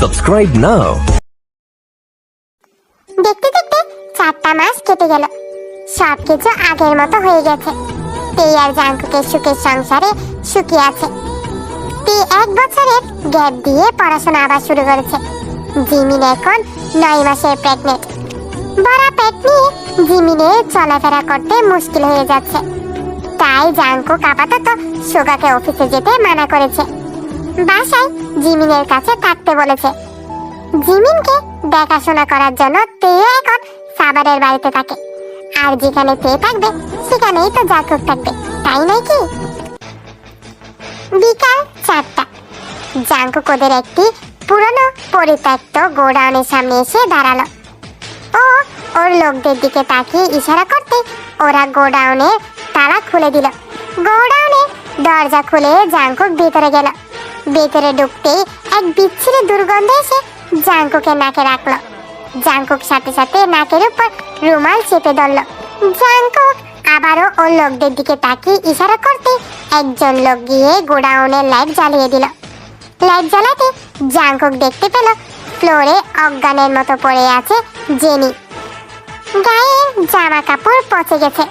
Subscribe now. দেখতে দেখতে 4টা মাস কেটে গেল। সবকিছু আগের মতো হয়ে গেছে। তে আর জাঙ্কুকের সুখের সংসারে সুখী আছে। তে 1 বছরের গ্যাপ দিয়ে পড়াশোনা আবার শুরু করেছে। জিমিন এখন 9 মাসের প্রেগনেন্ট। বড় পেট নিয়ে জিমিনের চলাফেরা করতে মুশকিল হয়ে যাচ্ছে। তাই জাঙ্কুক আপাতত সুগাকে অফিসে যেতে মানা করেছে। বাসায় জিমিনের কাছে থাকতে বলেছে। জিমিনকে দেখাশোনা করার জন্য তেও এখন সাবারের বাড়িতে থাকে। আর যেখানে তে থাকবে সেখানেই তো জাঙ্কুক থাকবে, তাই নয় কি? বিকাল 4টা। জাঙ্কুক ওদের একটি পুরনো পরিত্যক্ত গোডাউনের সামনে এসে দাঁড়ালো। ও ওর লোকদের দিকে তাকিয়ে ইশারা করতে ওরা গোডাউনের তালা খুলে দিল। গোডাউনের দরজা খুলে জাঙ্কুক ভেতরে গেল। ভেতরে ঢুকতেই এক বিচ্ছিরি দুর্গন্ধ এসে জাঙ্কুকের নাকে রাখলো। জাঙ্কুক সাথে সাথে নাকের উপর রুমাল চেপে ধরল। জাঙ্কুক আবারও ওর লোকদের দিকে তাকিয়ে ইশারা করতে একজন লোক গিয়ে গোডাউনের লাইট জ্বালিয়ে দিল। লাইট জ্বালাতে জাঙ্কুক দেখতে পেল ফ্লোরে অজ্ঞানের মতো পড়ে আছে জেনি। গায়ের জামা কাপড় পচে গেছে।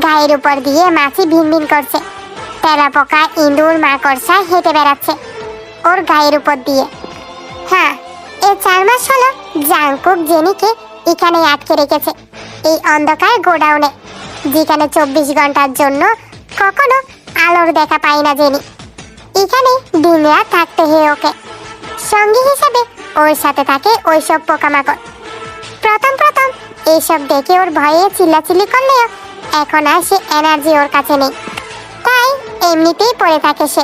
গায়ের উপর দিয়ে মাছি ভিনভিন করছে। তেলাপোকা, ইঁদুর, মাকড়সা হেঁটে বেড়াচ্ছে ওর গায়ের উপর দিয়ে। হ্যাঁ, এই 4 মাস হলো জাঙ্কুক জেনিকে এখানে আটকে রেখেছে, এই অন্ধকার গোডাউনে, যেখানে 24 ঘন্টার জন্য কখনো আলোর দেখা পায় না জেনি। এখানে দিনরাত থাকতে হয় ওকে। সঙ্গী হিসাবে ওর সাথে থাকে ওইসব পোকামাকড়। প্রথম এইসব দেখে ওর ভয়ে চিল্লাচিল্লি করলেও এখন আর সে এনার্জি ওর কাছে নেই। তাই এমনিতেই পড়ে থাকে সে।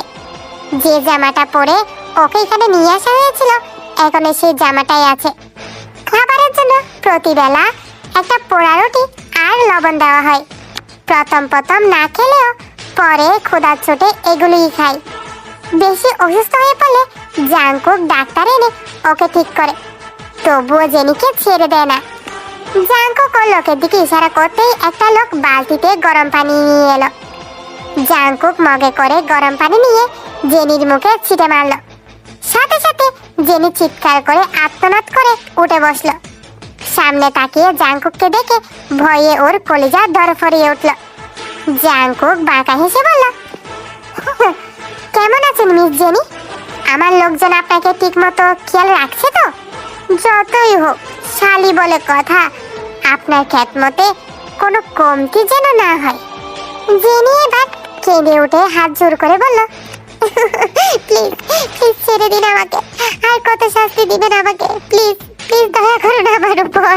যে জামাটা পরে ওকে এখানে নিয়ে আসা হয়েছিল এখনো সেই জামাটাই আছে। খাবারের জন্য প্রতিবেলা একটা পোড়া রুটি আর লবণ দেওয়া হয়। প্রথম না খেলেও পরে ক্ষুধার চোটে এগুলোই খায়। বেশি অসুস্থ হয়ে পড়লে জাঙ্কুক ডাক্তার এনে ওকে ঠিক করে, তবুও জেনিকে ছেড়ে দেয় না। জাঙ্কুক ওর লোকের দিকে ইশারা করতেই একটা লোক বালতিতে গরম পানি নিয়ে এলো। জাঙ্কুক মগে করে গরম পানি নিয়ে জেনির মুখে ছিটে মারল। সাথে সাথে জেনি চিৎকার করে আর্তনাদ করে উঠে বসলো। সামনে তাকিয়ে জাঙ্কুককে দেখে ভয়ে ওর কলিজা ধরফরিয়ে উঠল। জাঙ্কুক বাঁকা হেসে বলল, কেমন আছেন মিস জেনি? আমার লোকজন আপনাকে ঠিক মতো খেয়াল রাখছে তো? যতই হোক শালি বলে কথা, আপনার খ্যাতমতে কোনো কমতি যেন না হয়। জেনি এবার কেঁদে উঠে হাত জোর করে বলল, প্লিজ প্লিজ ছেড়ে দিন আমাকে, আর কত শাস্তি দিবেন আমাকে, প্লিজ প্লিজ দয়া করুন আমার উপর।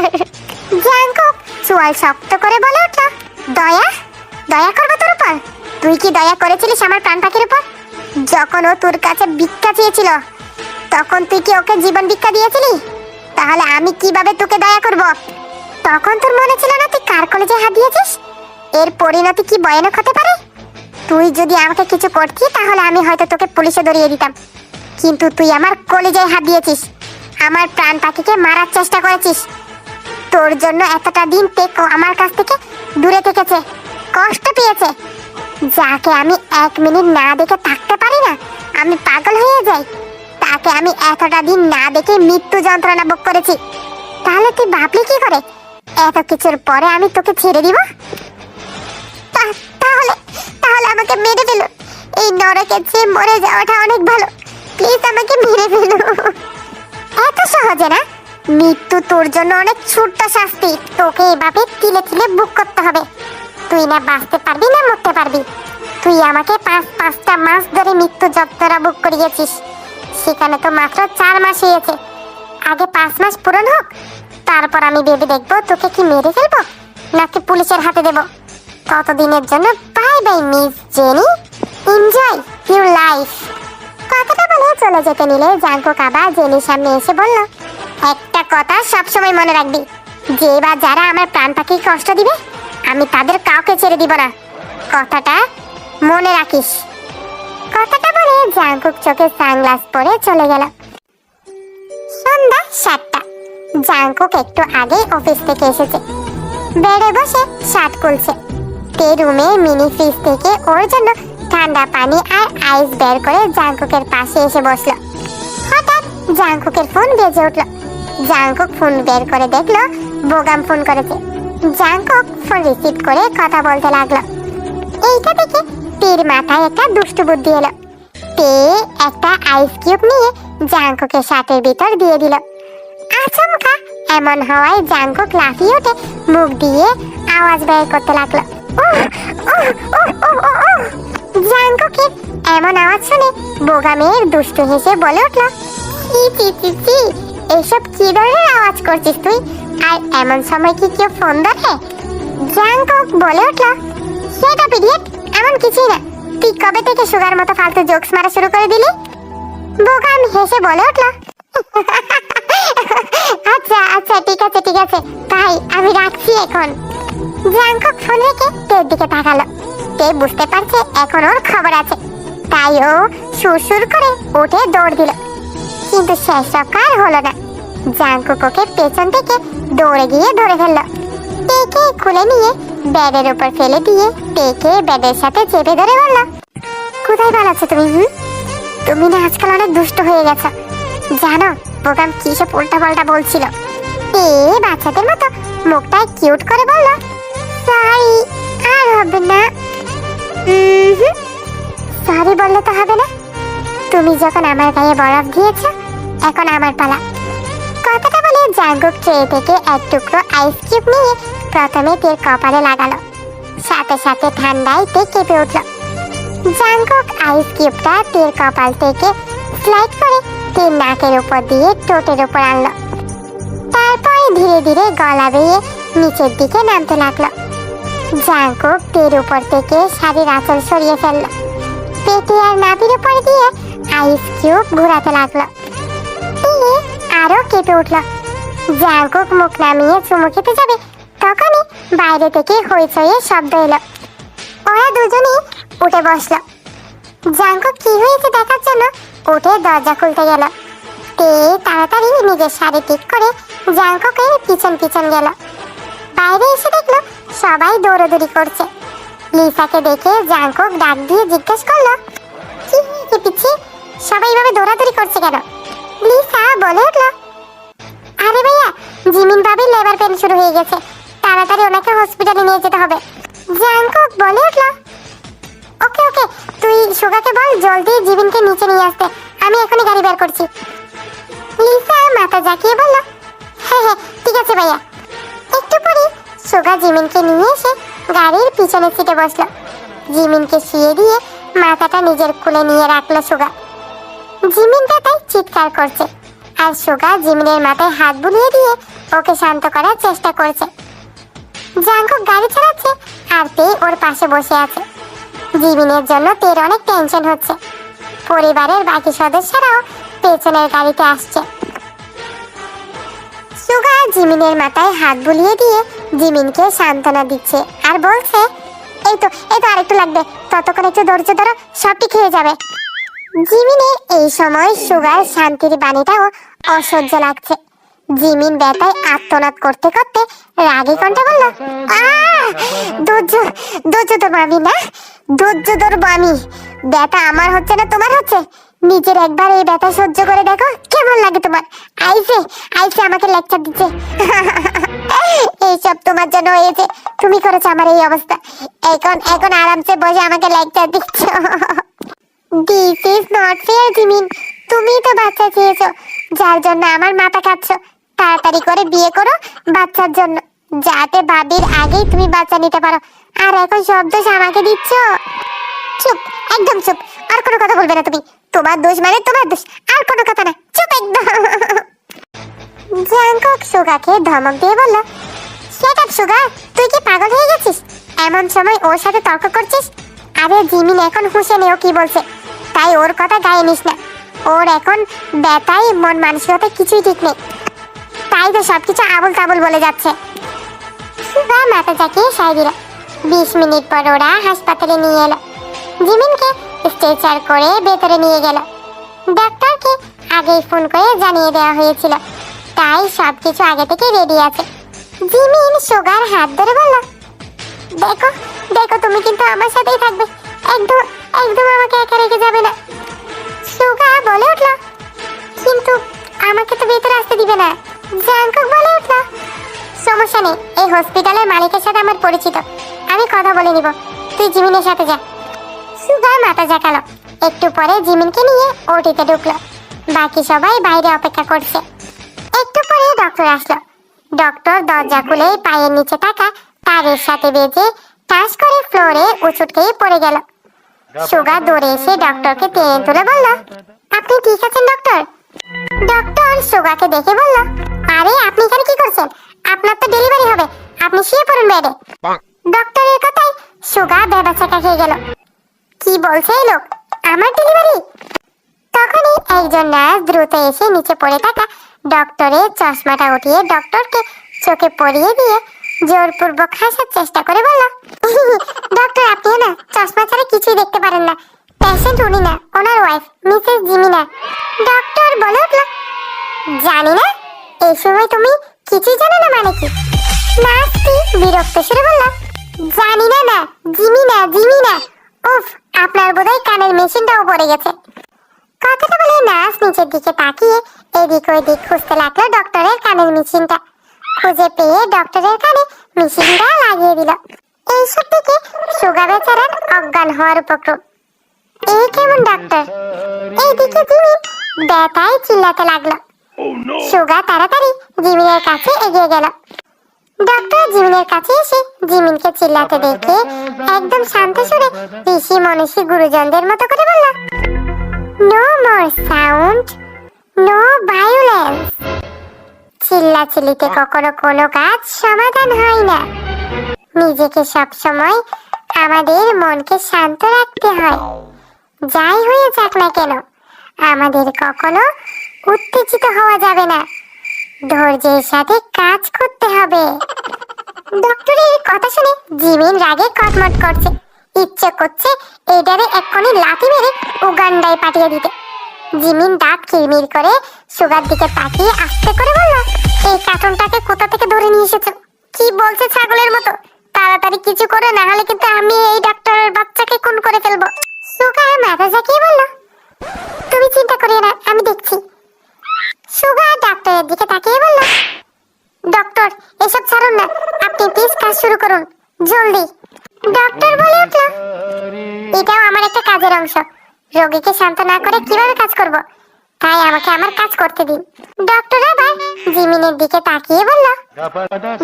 জাঙ্কুক চোয়াল শক্ত করে বলে উঠল, দয়া দয়া করবো তোর উপর? তুই কি দয়া করেছিলিস আমার প্রাণ পাখির উপর? যখন ও তোর কাছে ভিক্ষা চেয়েছিল তখন তুই কি ওকে জীবন ভিক্ষা দিয়েছিলি? তাহলে আমি কিভাবে তোকে দয়া করব? তখন তোর মনে ছিল না তুই কার কলেজে হাত দিয়েছিস? এর পরিণতি কি ভয়ানক হতে পারে? তুই যদি আমাকে কিছু করতি তাহলে আমি হয়তো তোকে পুলিশে ধরিয়ে দিতাম, কিন্তু তুই আমার কলেজে হাত দিয়েছিস, আমার প্রাণ পাখিকে মারার চেষ্টা করেছিস। তোর জন্য এতটা দিন আমার কাছ থেকে দূরে থেকেছে, কষ্ট পেয়েছে, যাকে আমি 1 মিনিট না দেখে থাকতে পারি না, আমি পাগল হয়ে যাই, তাকে আমি এতটা দিন না দেখে মৃত্যু যন্ত্রণা ভোগ করেছি। তাহলে তুই ভাবলি কি করে এত কিছুর পরে আমি তোকে ছেড়ে দিব? তাহলে আমাকে মেরে ফেলো। এই নরকে যে মরে যাওয়াটা অনেক ভালো, প্লিজ আমাকে মেরে ফেলো। এত সহজে না? মৃত্যু তোর জন্য অনেক ছোট্ট শাস্তি, তোকে এভাবে তিলে তিলে বুক করতে হবে। তুই না বাঁচতে পারবি না মরতে পারবি। তুই আমাকে 5টা মাস ধরে মৃত্যু যন্ত্রণা বুক করিয়েছিস, সেখানে তো মাত্র 4 মাস হয়েছে। আগে 5 মাস পূরণ হোক, তারপর আমি ভেবে দেখবো তোকে কি মেরে ফেলবো নাকি পুলিশের হাতে দেবো। ততদিনের জন্য bye bye miss jenny, enjoy your life. কথাটা বলে চলে যেতে নিলে জাঙ্কুক আবার জেনির সামনে এসে বলল, একটা কথা সবসময় মনে রাখবি, যে বা যারা আমার প্রাণ পাখি কষ্ট দিবে আমি তাদের কাউকে ছেড়ে দিব না, কথাটা মনে রাখিস। কথাটা বলে জাঙ্কুক চোখে সানগ্লাস পরে চলে গেল। সন্ধ্যা 7টা। জাঙ্কুক একটু আগে অফিস থেকে এসেছে। বেডে বসে শার্ট খুলছে। তে রুমে মিনি ফ্রিজ থেকে ওর জন্য ঠান্ডা পানি আর আইস বের করে জাঙ্কুকের পাশে এসে বসলো। হঠাৎ জাংকুকের ফোন বেজে উঠলো। জাংকুক ফোন বের করে দেখলো বোগাম ফোন করেছে। জাংকুক ফোন রিসিভ করে কথা বলতে লাগলো। এইটা দেখে তীর মাথায় একটা দুষ্টু বুদ্ধি এলো। তে একটা আইস কিউব নিয়ে জাংকুকের শার্টের ভিতর দিয়ে দিল। আচমকা এমন হওয়ায় জাংকুক লাফিয়ে উঠে মুখ দিয়ে আওয়াজ বের করতে লাগলো। জাংকুকের এমন আওয়াজ শুনে বোগামের দুষ্টু হেসে বলে উঠল, চি এসব কি ধরনের আওয়াজ করছিস তুই? আর এমন সময় কি কেউ ফোন ধরে? জাংকুক বলে উঠল, সেটা পিরিয়ড এমন কিছুই না। তুই কবে থেকে সুগার মতো ফালতু জোকস মারা শুরু করে দিলি? বোগাম হেসে বলে উঠল, আচ্ছা আচ্ছা ঠিক আছে ভাই, আমি রাখছি এখন। জাংকুক ফোন রেখে তের দিকে তাকালো। তে বুঝতে পারছে এখন ওর খবর আছে, তাই ও সুর করে উঠে দৌড় দিল। কিন্তু শেষ রক্ষা আর হলো না। জাংকুক ওকে পেছন থেকে দৌড়ে গিয়ে ধরে ফেললো। তেকে খুলে নিয়ে বেডের উপর ফেলে দিয়ে তেকে বেডের সাথে চেপে ধরে বলল, কোথায় পালাচ্ছ তুমি? তুমি না আজকাল অনেক দুষ্ট হয়ে গেছো। জানো বোগাম কি সব উল্টাপাল্টা বলছিল। তে বাচ্চাদের মতো মুখটা কিউট করে বলল, সরি আর হবে না। সরি বললে তো হবে না। তুমি যখন আমার গায়ে বরফ দিয়েছ, এখন আমার পালা। কথাটা বলে জাংকুক ট্রে থেকে এক টুকরো আইস কিউব নিয়ে প্রথমে তের কপালে লাগালো। সাথে সাথে ঠান্ডায় তে কেঁপে উঠল। জাংকুক আইস কিউবটা তের কপাল থেকে স্লাইড করে তের নাকের উপর দিয়ে ঠোঁটের উপর আনলো। তারপরে ধীরে ধীরে গলা বেয়ে নিচের দিকে নামতে লাগলো। জাংকুক তের উপর থেকে শাড়ির আঁচল সরিয়ে ফেললো। পেটে আর নাভির উপর দিয়ে আইস কিউব ঘোরাতে লাগলো। আরো কেঁপে উঠল। জাংকুক মুখ নামিয়ে চুমু খেতে যাবে, তখনই বাইরে থেকে হইচইয়ে শব্দ এলো। ওরা দুজনেই উঠে বসলো। জাংকুক কি হয়েছে দেখার জন্য উঠে দরজা খুলতে গেল। তে তাড়াতাড়ি নিজের শাড়ি ঠিক করে জাংকুকের পিছন পিছন গেল। বাইরে এসে দেখলো সবাই দৌড়াদৌড়ি করছে। লিসাকে দেখে জাংকুক ডাক দিয়ে জিজ্ঞেস করলো, কি হয়েছে পিচ্ছি? সবাই ভাবে দৌড়াদৌড়ি করছে কেন? লিসা বলে উঠলো, আরে ভাইয়া, জিমিন ভাবির লেবার পেন শুরু হয়ে গেছে, তাড়াতাড়ি ওনাকে হসপিটালে নিয়ে যেতে হবে। জাংকুক বলে উঠলো, ওকে তুই সুগাকে বল জলদি জিমিনকে নিচে নিয়ে আসতে, আমি এখনই গাড়ি বের করছি। লিসা মাথা জাকিয়ে বলল, হ্যাঁ ঠিক আছে ভাইয়া। একটু পরে সুগা জিমিনকে নিয়ে এসে গাড়ির পিছনের সিটে বসলো। জিমিনকে শুয়ে দিয়ে মাথাটা নিজের কোলে নিয়ে রাখলো সুগা। জিমিন তাই চিৎকার করছে, আর সুগা জিমিনের মাথায় হাত বুলিয়ে দিয়ে ওকে শান্ত করার চেষ্টা করছে। জাংকুক গাড়ি চালাচ্ছে আর তে ওর পাশে বসে আছে। জিমিনের জন্য তের অনেক টেনশন হচ্ছে। পরিবারের বাকি সদস্যরাও পেছনের গাড়িতে আসছে। সুগা জিমিনের মাথায় হাত বুলিয়ে দিয়ে জিমিনকে সান্ত্বনা দিচ্ছে আর বলছে, এই তো আরেকটু লাগবে, ততক্ষণ একটু ধৈর্য ধরো, সব ঠিক হয়ে যাবে। জিমিনের এই সময় সুগার শান্তির বাণীটাও অসহ্য লাগছে। জিমিন ব্যথায় আত্মনাদ করতে করতে রাগী কণ্ঠে বলল, ধৈর্য ধরবো আমি না, ধৈর্য ধরবো আমি। ব্যথা আমার হচ্ছে না তোমার হচ্ছে? নিজের একবার এই ব্যথা সহ্য করে দেখো কেমন লাগে তোমার। আইসে আমাকে লেকচার দিচ্ছে। এইসব তোমার জন্য হয়েছে, তুমি করেছো আমার এই অবস্থা। এখন আরামসে বসে আমাকে লেকচার দিচ্ছ। This is not fair Jimin, তুমি তো বাচ্চা চেয়েছো, যার জন্য আমার মাথা খাচ্ছ। তাড়াতাড়ি করে বিয়ে করো বাচ্চার জন্য, যাতে ভাবির আগেই তুমি বাচ্চা নিতে পারো। আর এখন সব দোষ আমাকে দিচ্ছ। চুপ, একদম চুপ, আর কোনো কথা বলবে না তুমি। তোমার দোষ মানে তোমার দোষ, আর কোনো কথা না, চুপ একদম। জাংকুক সুগাকে ধমক দিয়ে বলল, শাট আপ সুগা, তুই কি পাগল হয়ে গেছিস? এমন সময় ওর সাথে তর্ক করছিস? আরে জিমিন এখন হুঁশে নেই ও কি বলছে, তাই ওর কথা গায়ে নিস না। ওর এখন ব্যথায় মন মানসিকতা কিছুই ঠিক নেই, তাই তো সবকিছু আবল তাবল বলে যাচ্ছে। সুগা মাথা চাকিয়ে সাই দিল। 20 মিনিট পর ওরা হাসপাতালে নিয়ে এলো। জিমিনকে স্ট্রেচার করে ভেতরে নিয়ে গেল। ডাক্তারকে আগেই ফোন করে জানিয়ে দেওয়া হয়েছিল, তাই সবকিছু আগে থেকে রেডি আছে। জিমিন সুগার হাত ধরে বলল, দেখো তুমি কিন্তু আমার সাথেই থাকবে, একদম আমাকে একা রেখে যাবে না। সুগা বলে উঠল, আমাকে তো ভেতরে আসতে দিবে না। জাঙ্কুক বলে উঠল, সমস্যা নেই, এই হসপিটালের মালিকের সাথে আমার পরিচিত, আমি কথা বলে নিব, তুই জিমিনের সাথে যা। সুগা মাথা ঝাঁকালো। একটু পরে জিমিনকে নিয়ে ওটিতে ঢুকলো। বাকি সবাই বাইরে অপেক্ষা করছে। একটু পরে ডক্টর আসলো। ডক্টর দরজা খুলে পায়ের নিচে থাকা তারের সাথে বেজে টাচ করে ফ্লোরে উচুটকেই পড়ে গেল। সুগা দৌড়ে এসে ডক্টরকে টেনে তুলে বলল, আপনি ঠিক আছেন ডক্টর? ডক্টর সুগাকে দেখে বলল, আরে আপনি এখানে কি করছেন? আপনার তো ডেলিভারি হবে, আপনি শুয়ে পড়ুন বেডে। ডক্টরের কথায় সুগা ভেবাচাকা খেয়ে গেল। কি বলছে এই লোক, আমার ডেলিভারি? তখনই একজন নার্স দ্রুত এসে নিচে পড়ে থাকা ডক্টরের চশমাটা উঠিয়ে ডক্টরকে চোখে পরিয়ে দিয়ে জোরপূর্বক হাসার চেষ্টা করে বলল, ডক্টর আপনি না চশমা ছাড়া কিছুই দেখতে পারেন না, পেশেন্ট উনি না, ওনার ওয়াইফ মিসেস জিমিনা। ডক্টর বলে উঠল, জানি না, এই সময় তুমি কিছুই জানো না মানে কি? নার্সটি বিরক্ত সুরে বলল, জানি না না, জিমিনা জিমিনা। উফ, আপনার বোধহয় কানের মেশিনটাও পড়ে গেছে। কথাটা বলে নার্স নিচের দিকে তাকিয়ে এদিক ওইদিক খুঁজতে লাগলো ডক্টরের কানের মেশিনটা। খুঁজে পেয়ে ডক্টরের কানে মেশিনটা লাগিয়ে দিল। এইসব দিকে সুগা বেচারার অজ্ঞান হওয়ার উপক্রম। এই কেমন ডাক্তার? এইদিকে জিমিন ব্যথায় চিল্লাতে লাগলো। সুগা তাড়াতাড়ি জিমিনের কাছে এগিয়ে গেল। ডক্টর জিমিনের কাছে এসে জিমিনকে চিল্লাতে দেখে একদম শান্ত সুরে ঋষি মনীষী গুরুজনদের মতো করে বলল, no more sound, no violence. চিল্লাচিল্লিতে কখনো কোনো কাজ সমাধান হয় না। নিজেকে সবসময় আমাদের মনকে শান্ত রাখতে হয়। যাই হয়ে যাক না কেন, আমাদের কখনো উত্তেজিত হওয়া যাবে না। ধৈর্যের সাথে কাজ করতে হবে। ডক্টরের কথা শুনে জিমিন রাগে কটমট করছে। ইচ্ছে করছে এইটারে এক্ষুনি লাথি মেরে উগান্ডায় পাঠিয়ে দিতে। জিমিন দাঁত কিরমির করে সুগার দিকে তাকিয়ে আস্তে করে বলল, এই কার্টুনটাকে কোথা থেকে ধরে নিয়ে এসেছো? কি বলছে ছাগলের মতো? তাড়াতাড়ি কিছু করে, না হলে কিন্তু আমি এই ডাক্তারের বাচ্চাকে খুন করে ফেলবো। সুগা মাথা ঝাঁকিয়ে বলল, তুমি চিন্তা করিও না, আমি দেখছি। সুগা ডাক্তারের দিকে তাকিয়ে বলল, ডক্টর এসব ছাড়ুন না, আপনি প্লিজ কাজ শুরু করুন জলদি। ডক্টর বলে উঠল, এটাও আমার একটা কাজের অংশ। রোগীকে শান্ত না করে কিভাবে কাজ করব? তাই আমাকে আমার কাজ করতে দিন। ডক্টর আবার জিমিনের দিকে তাকিয়ে বলল,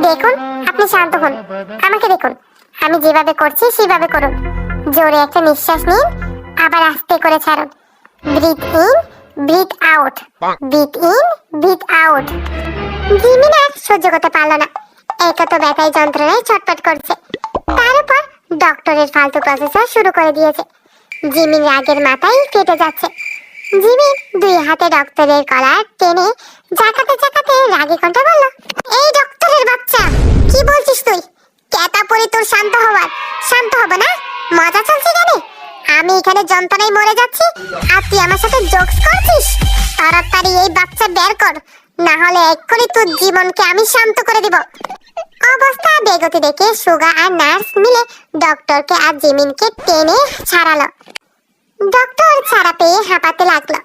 দেখুন আপনি শান্ত হন, আমাকে দেখুন, আমি যেভাবে করছি সেভাবে করুন। জোরে একটা নিঃশ্বাস নিন, আবার আস্তে করে ছাড়ুন। Breathe in, breathe out, breathe in, breathe out. Jimin আর সহ্য করতে পারল না। এত তো ব্যথায় যন্ত্রণায় ছটফট করছে, তার উপর ডক্টরের ফালতু প্রসেসর শুরু করে দিয়েছে। জিমিন রাগের মাথায় ফেটে যাচ্ছে। জিমিন দুই হাতে ডক্টরের কলার টেনে জাকাতে জাকাতে রাগে কণ্ঠে বলল, এই ডক্টরের বাচ্চা, কি বলছিস তুই? কেতা পরি তোর শান্ত হওয়ার? শান্ত হবে না? মজা চলছে এখানে? আমি এখানে যন্ত্রণায় মরে যাচ্ছি আর তুই আমার সাথে জোকস করছিস? তাড়াতাড়ি এই বাচ্চা বের কর, না হলে এক্ষুনি তোর জীবনকে আমি শান্ত করে দিব। অবস্থা বেগতি দেখে সুগা আর নার্স মিলে ডক্টরকে আর জিমিনকে টেনে ছাড়ালো। ডক্টর ছাড়া পেয়ে হাঁপাতে লাগলো।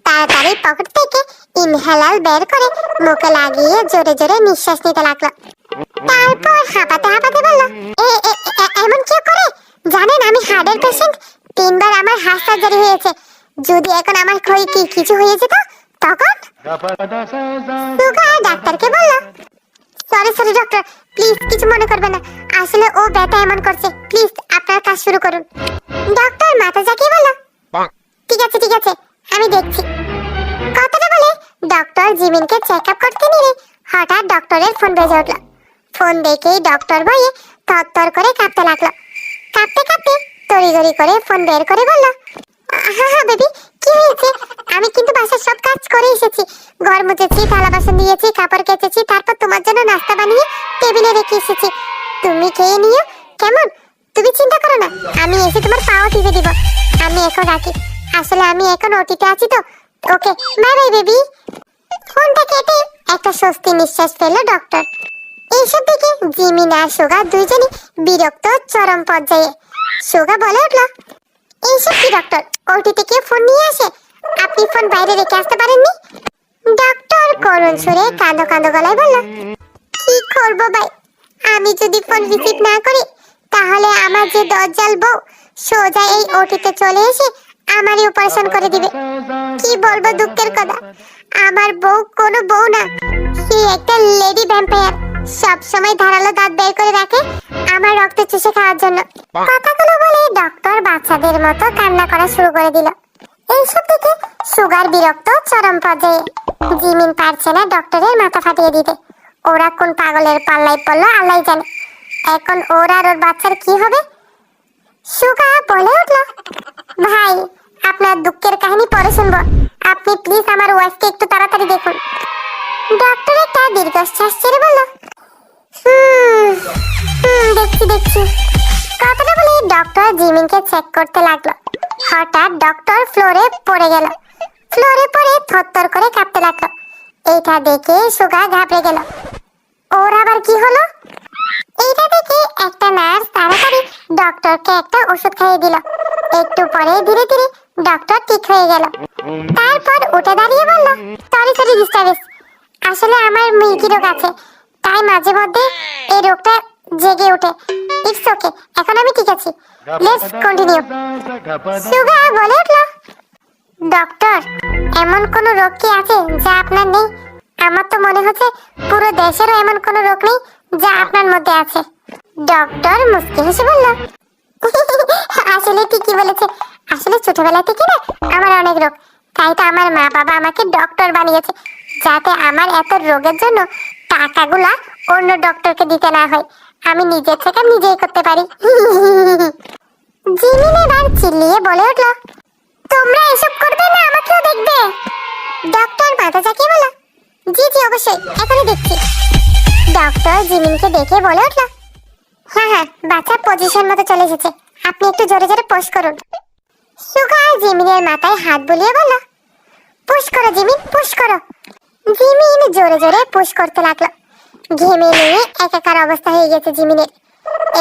তাড়াতাড়ি পকেট থেকে ইনহেলার বের করে মুখে লাগিয়ে জোরে জোরে নিঃশ্বাস নিতে লাগলো। তারপর হাঁপাতে হাঁপাতে বলল, এমন কেউ করে? জানেন আমি হার্টের পেশেন্ট, 3 বার আমার হার্ট সার্জারি হয়েছে। যদি এখন আমার কিছু হয়ে যেত তখন? সুগা ডাক্তারকে বলল, সরি ডক্টর, প্লিজ কিছু মনে করবেন না, আসলে ও ব্যথা এমন করছে, প্লিজ আপনার কাজ শুরু করুন। ডক্টর মাথা ঝাঁকিয়ে বলল, ঠিক আছে আমি দেখছি। কথাটা বলে ডক্টর জিমিনকে চেক আপ করতে নিলে হঠাৎ ডক্টরের ফোন বেজে উঠল। ফোন দেখেই ডক্টর ভয়ে থরথর করে কাঁপতে লাগলো। কাঁপতে কাঁপতে তড়িঘড়ি করে ফোন বের করে বলল, হ্যাঁ বেবি, কি হয়েছে? আমি কিন্তু বাসার সব কাজ করে এসেছি, ঘর মুছেছি, থালা বাসন দিয়েছি, কাপড় কেচেছি, তারপর তোমার জন্য নাস্তা বানিয়ে টেবিলে রেখে এসেছি। তুমি খেয়ে নিও কেমন? তুমি চিন্তা করো না, আমি এসে তোমার পাও টিপে দিব। আমি এখন রাখি, আসলে আমি এখন ওটিতে আছি তো। ওকে, বাই বাই বেবি। ফোনটা কেটে একটা স্বস্তি নিঃশ্বাস ফেললো ডক্টর। এইসব দেখে জিমিন আর সুগা দুইজনই বিরক্ত চরম পর্যায়ে। সুগা বলে উঠল, এইসব কি ডক্টর, ওটিতে কেউ ফোন নিয়ে আসে? আপনি ফোন বাইরে রেখে আসতে পারেননি? ডক্টর করুণ সুরে কাঁদো কাঁদো গলায় বলল, কি করব ভাই, আমি যদি ফোন রিসিভ না করি তাহলে আমার যে দজ্জাল বউ সোজা এই ওটিতে চলে এসে আমারই অপারেশন করে দিবে। কি বলবো দুঃখের কথা, আমার বউ কোনো বউ না, সে একটা লেডি ভ্যাম্পায়ার, সব সময় ধারালো দাঁত বের করে রাখে আমার রক্ত চুষে খাওয়ার জন্য। কথাগুলো বলে ডক্টর বাচ্চাদের মতো কান্না করা শুরু করে দিল। এইসব দেখে সুগার বিরক্ত চরম পর্যায়ে। জিমিন পারছে না ডক্টরের মাথা ফাটিয়ে দিতে। ওরা কোন পাগলের পাল্লায় পড়লো আল্লাহ জানে। এখন ওর আর ওর বাচ্চার কি হবে? সুগা বলে উঠল, ভাই আপনার দুঃখের কাহিনী পরে শুনবো, আপনি প্লিজ আমার ওয়াইফকে একটু তাড়াতাড়ি দেখুন। ডক্টর একটা দীর্ঘশ্বাস ছেড়ে বলল, দেখছি দেখছি। কথাটা বলে ডক্টর জিমিনকে চেক করতে লাগলো। হঠাৎ ডক্টর ফ্লোরে পড়ে গেল। ফ্লোরে পড়ে থরথর করে কাঁপতে লাগলো। এইটা দেখে সুগা ঘাবড়ে গেল। ওর আবার কি হলো? এইটা দেখে একটা নার্স তাড়াতাড়ি ডক্টরকে একটা ওষুধ খাইয়ে দিল। একটু পরে ধীরে ধীরে ডক্টর ঠিক হয়ে গেল। তারপর উঠে দাঁড়িয়ে বলল, সরি ডিস্টার্বেন্স, আসলে আমার মিল্কি রোগ আছে, তাই মাঝে মধ্যে এই রোগটা জেগে ওঠে। ইটস ওকে, এখন আমি ঠিক আছি, লেটস কন্টিনিউ। সুগা বলে উঠল, ডক্টর এমন কোন রোগ কি আছে যা আপনার নেই? আমার তো মনে হচ্ছে পুরো দেশেরও এমন কোন রোগ নেই যা আপনার মধ্যে আছে। ডক্টর মুস্কি হেসে বলল, আসলে ঠিকই বলেছে, আসলে ছোটবেলা থেকে না আমার অনেক রোগ, তাই তো আমার মা বাবা আমাকে ডক্টর বানিয়েছে, যাতে আমার এত রোগের জন্য টাকাগুলা অন্য ডক্টরকে দিতে না হয়, আমি নিজের থেকে নিজেই করতে পারি। জিমিন এবার চিল্লিয়ে বলে উঠল, তোমরা এসব করবে না আমাকেও দেখবে? ডক্টর মাথা চাকিয়ে বলল, জি জি অবশ্যই, এখনই দেখছি। ডক্টর জিমিনকে দেখে বলে উঠল, হ্যাঁ বাচ্চা পজিশন মতো চলে এসেছে, আপনি একটু জোরে জোরে পুশ করুন। সুগা জিমিনের মাথায় হাত বুলিয়ে বলল, পুশ করো জিমিন, পুশ করো। জিমিন জোরে জোরে পুশ করতে লাগলো। ঘেমে নিয়ে একাকার অবস্থা হয়ে গেছে জিমিনের।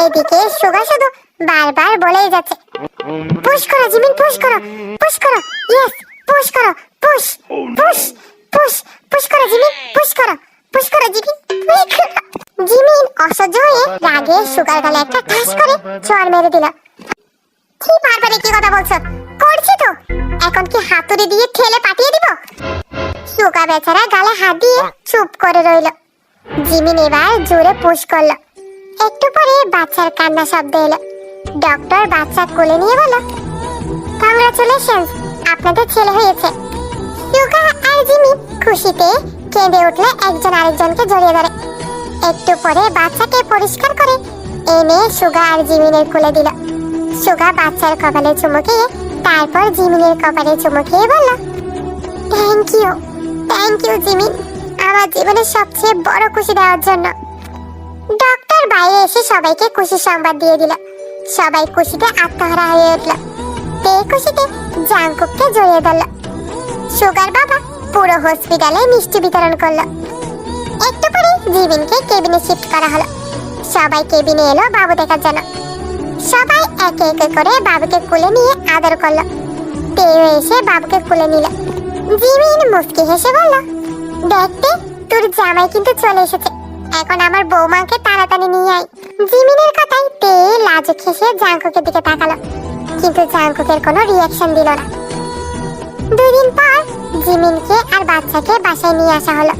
এইদিকে সুগা শুধু বারবার বলেই যাচ্ছে, পুশ করো জিমিন, পুশ করো, পুশ করো, ইয়েস পুশ করো, পুশ পুশ পুশ পুশ করো জিমিন, পুশ করো, পুশ করো জিমিন। জিমিন অসহ্য হয়ে রাগে সুগার গালে একটা ঠাস করে চড় মেরে দিল। কি বারবার কি কথা বলছো? করছি তো, এখন কি হাতুড়ি দিয়ে ঠেলে পাঠিয়ে দিব? সুগা বেচারা গালে হাত দিয়ে চুপ করে রইল। জিমিন এবার জোরে পুশ করলো। একটু পরে বাচ্চার কান্না শব্দ এলো। ডক্টর বাচ্চা কোলে নিয়ে বলল, কংগ্রাচুলেশনস, আপনাদের ছেলে হয়েছে। সুগা আর জিমিন খুশিতে কেঁদে উঠলে একজন আরেকজনকে জড়িয়ে ধরে। একটু পরে বাচ্চাকে পরিষ্কার করে এনে সুগা আর জিমিনের কোলে দিল। সুগা বাচ্চার কপালে চুমু খেয়ে তারপর জিমিনের কপালে চুমু খেয়ে বলল, থ্যাংক ইউ জিমিন, আমার জীবনের সবচেয়ে বড় খুশি দেওয়ার জন্য। ডক্টর বাইরে এসে সবাইকে খুশির সংবাদ দিয়ে দিল। সবাই খুশিতে আত্মহারা হয়ে উঠল। তে খুশিতে জাংকুককে জড়িয়ে ধরল। সুগার বাবা পুরো হসপিটালে মিষ্টি বিতরণ করলো। একটু পরে জিমিনকে কেবিনে শিফট করা হলো। সবাই কেবিনে এলো বাবু দেখার জন্য। সবাই একে একে করে বাবুকে কোলে নিয়ে আদর করলো। তেও এসে বাবুকে কোলে নিল। জিমিন মুস্কি হেসে বলল, দেখতে তোর জামাই কিন্তু চলে এসেছে, এখন আমার বৌমাকে তাড়াতাড়ি নিয়ে আয়। জিমিনের কথায় তে লাজুক হেসে জাংকুকের দিকে তাকালো, কিন্তু জাংকুকের কোনো রিয়াকশন দিল না। 2 দিন পর জিমিনকে আর বাচ্চাকে বাসায় নিয়ে আসা হলো।